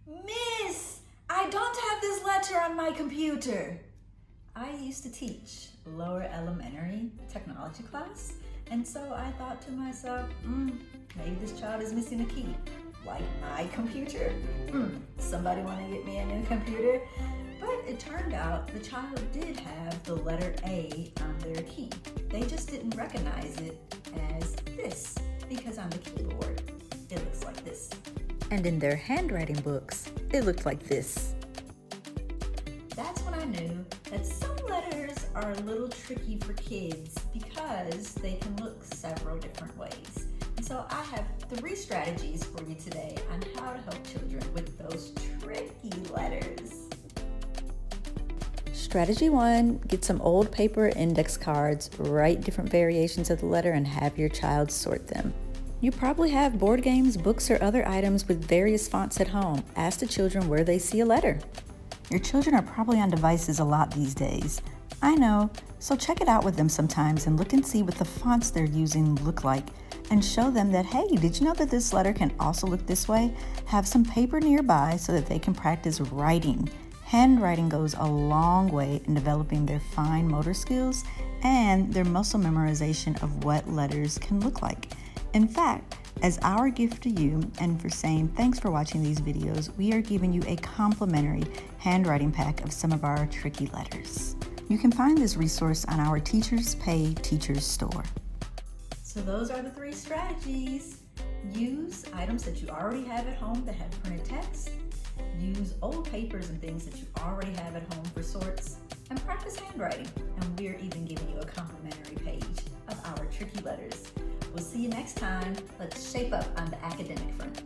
Miss, I don't have this letter on my computer. I used to teach lower elementary technology class, and so I thought to myself, maybe this child is missing a key, like my computer. Somebody want to get me a new computer? But it turned out the child did have the letter A on their key. They just didn't recognize it as this, because on the keyboard, it looks like this. And in their handwriting books, it looked like this. That's when I knew that some letters are a little tricky for kids because they can look several different ways. And so I have 3 strategies for you today on how to help children with those tricky letters. Strategy 1, get some old paper index cards, write different variations of the letter, and have your child sort them. You probably have board games, books, or other items with various fonts at home. Ask the children where they see a letter. Your children are probably on devices a lot these days. I know, so check it out with them sometimes and look and see what the fonts they're using look like, and show them that, hey, did you know that this letter can also look this way? Have some paper nearby so that they can practice writing. Handwriting goes a long way in developing their fine motor skills and their muscle memorization of what letters can look like. In fact, as our gift to you and for saying thanks for watching these videos, we are giving you a complimentary handwriting pack of some of our tricky letters. You can find this resource on our Teachers Pay Teachers store. So those are the 3 strategies. Use items that you already have at home that have printed text. Use old papers and things that you already have at home for sorts. And practice handwriting. And we're even giving you a complimentary page of our tricky letters. We'll see you next time. Let's shape up on the academic front.